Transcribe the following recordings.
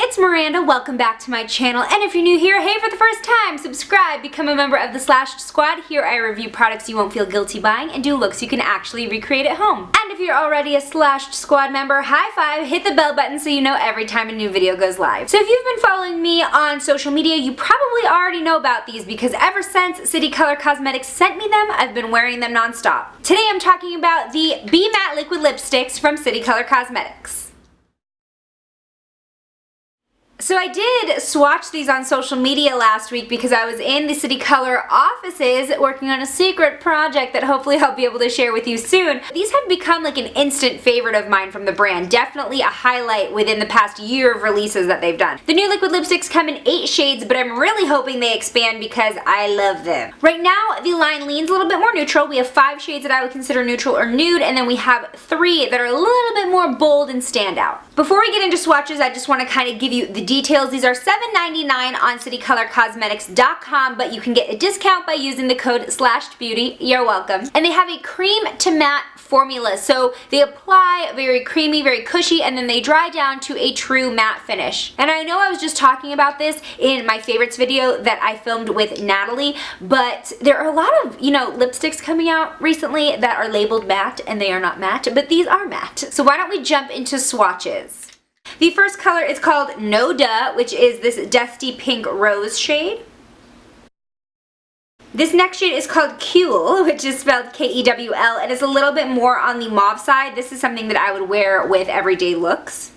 it's Miranda. Welcome back to my channel, and if you're new here, hey, for the first time, subscribe, become a member of the Slashed Squad. Here I review products you won't feel guilty buying and do looks you can actually recreate at home. And if you're already a Slashed Squad member, high five, hit the bell button so you know every time a new video goes live. So if you've been following me on social media, you probably already know about these because ever since City Color Cosmetics sent me them, I've been wearing them non-stop. Today I'm talking about the Be Matte Liquid Lipsticks from City Color Cosmetics. So I did swatch these on social media last week because I was in the City Color offices working on a secret project that hopefully I'll be able to share with you soon. These have become like an instant favorite of mine from the brand. Definitely a highlight within the past year of releases that they've done. The new liquid lipsticks come in 8 shades, but I'm really hoping they expand because I love them. Right now, the line leans a little bit more neutral. We have 5 shades that I would consider neutral or nude, and then we have 3 that are a little bit more bold and stand out. Before we get into swatches, I just want to kind of give you the details. These are $7.99 on citycolorcosmetics.com, but you can get a discount by using the code SLASHEDBEAUTY. You're welcome. And they have a cream to matte formula, so they apply very creamy, very cushy, and then they dry down to a true matte finish. And I know I was just talking about this in my favorites video that I filmed with Natalie, but there are a lot of, lipsticks coming out recently that are labeled matte, and they are not matte, but these are matte. So why don't we jump into swatches? The first color is called No Duh, which is this dusty pink rose shade. This next shade is called Kewl, which is spelled K-E-W-L, and is a little bit more on the mauve side. This is something that I would wear with everyday looks.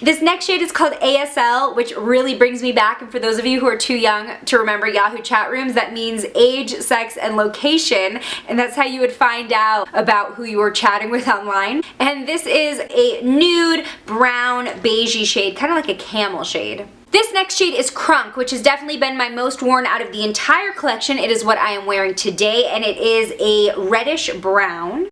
This next shade is called ASL, which really brings me back, and for those of you who are too young to remember Yahoo chat rooms, that means age, sex, and location, and that's how you would find out about who you were chatting with online. And this is a nude, brown, beigey shade, kind of like a camel shade. This next shade is Crunk, which has definitely been my most worn out of the entire collection. It is what I am wearing today, and it is a reddish brown.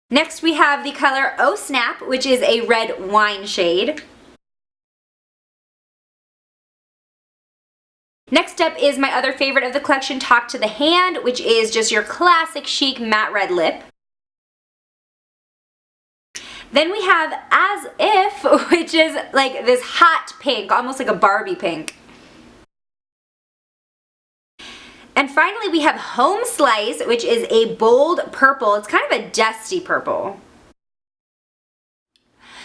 Next we have the color Oh Snap, which is a red wine shade. Next up is my other favorite of the collection, Talk to the Hand, which is just your classic chic matte red lip. Then we have As If, which is like this hot pink, almost like a Barbie pink. And finally we have Home Slice, which is a bold purple. It's kind of a dusty purple.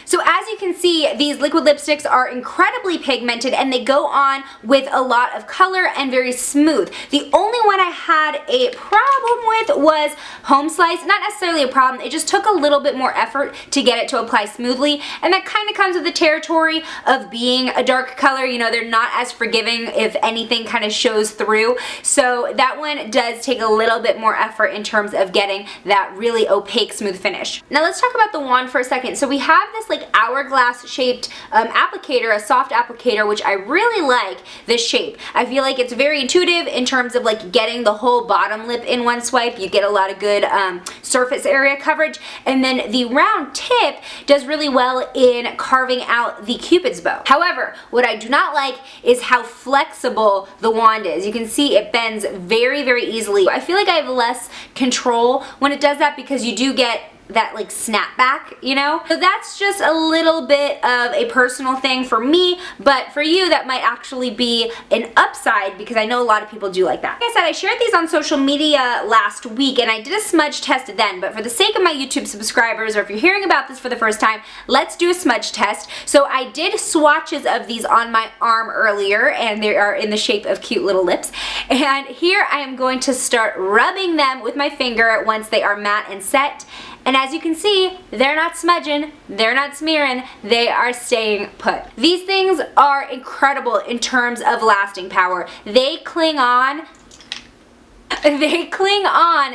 So as you can see, these liquid lipsticks are incredibly pigmented and they go on with a lot of color and very smooth. The only one I had a problem with was Home Slice. Not necessarily a problem, it just took a little bit more effort to get it to apply smoothly, and that kind of comes with the territory of being a dark color. They're not as forgiving if anything kind of shows through. So that one does take a little bit more effort in terms of getting that really opaque smooth finish. Now let's talk about the wand for a second. So we have this like hourglass shaped applicator, a soft applicator, which I really like this shape. I feel like it's very intuitive in terms of like getting the whole bottom lip in one swipe. You get a lot of good surface area coverage, and then the round tip does really well in carving out the Cupid's bow. However, what I do not like is how flexible the wand is. You can see it bends very, very easily. I feel like I have less control when it does that because you do get that like snap back, So that's just a little bit of a personal thing for me, but for you that might actually be an upside because I know a lot of people do like that. Like I said, I shared these on social media last week and I did a smudge test then, but for the sake of my YouTube subscribers, or if you're hearing about this for the first time, let's do a smudge test. So I did swatches of these on my arm earlier, and they are in the shape of cute little lips. And here I am going to start rubbing them with my finger once they are matte and set. And as you can see, they're not smudging, they're not smearing, they are staying put. These things are incredible in terms of lasting power. They cling on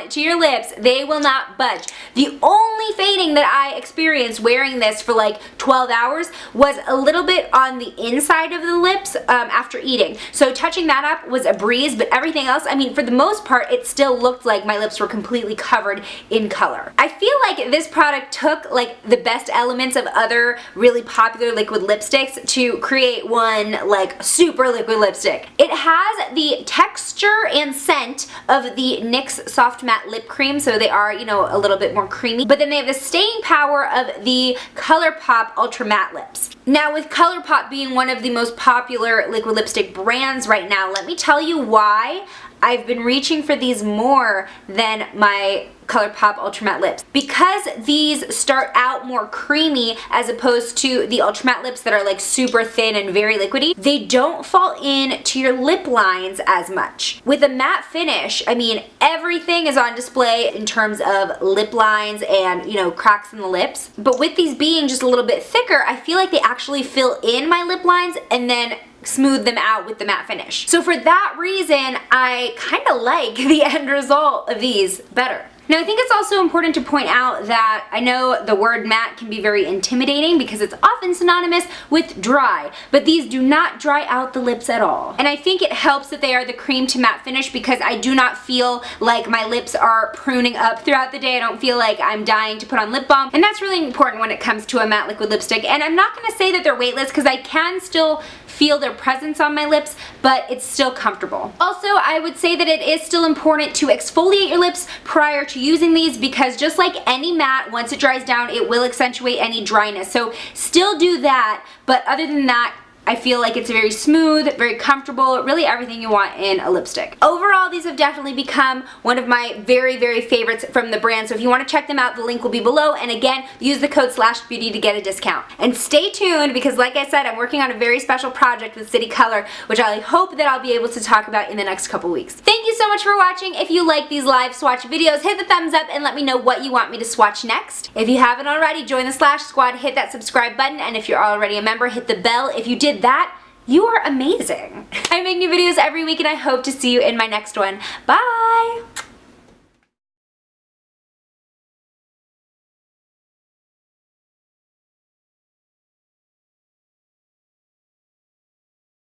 to your lips. They will not budge. The only fading that I experienced wearing this for like 12 hours was a little bit on the inside of the lips after eating. So touching that up was a breeze, but everything else, for the most part, it still looked like my lips were completely covered in color. I feel like this product took like the best elements of other really popular liquid lipsticks to create one like super liquid lipstick. It has the texture and scent of of the NYX Soft Matte Lip Cream, so they are, you know, a little bit more creamy. But then they have the staying power of the ColourPop Ultra Matte Lips. Now, with ColourPop being one of the most popular liquid lipstick brands right now, let me tell you why I've been reaching for these more than my ColourPop Ultra Matte Lips. Because these start out more creamy as opposed to the Ultra Matte lips that are like super thin and very liquidy, they don't fall in to your lip lines as much. With a matte finish, I mean, everything is on display in terms of lip lines and, you know, cracks in the lips. But with these being just a little bit thicker, I feel like they actually fill in my lip lines and then smooth them out with the matte finish. So for that reason, I kind of like the end result of these better. Now, I think it's also important to point out that I know the word matte can be very intimidating because it's often synonymous with dry, but these do not dry out the lips at all. And I think it helps that they are the cream to matte finish because I do not feel like my lips are pruning up throughout the day. I don't feel like I'm dying to put on lip balm, and that's really important when it comes to a matte liquid lipstick. And I'm not going to say that they're weightless because I can still feel their presence on my lips, but it's still comfortable. Also, I would say that it is still important to exfoliate your lips prior to using these because just like any matte, once it dries down, it will accentuate any dryness. So still do that, but other than that, I feel like it's very smooth, very comfortable, really everything you want in a lipstick. Overall, these have definitely become one of my very, very favorites from the brand, so if you want to check them out, the link will be below, and again, use the code /beauty to get a discount. And stay tuned because like I said, I'm working on a very special project with City Color, which I hope that I'll be able to talk about in the next couple weeks. Thank you so much for watching. If you like these live swatch videos, hit the thumbs up and let me know what you want me to swatch next. If you haven't already, join the Slash Squad, hit that subscribe button, and if you're already a member, hit the bell. If you did that, you are amazing. I make new videos every week and I hope to see you in my next one. Bye!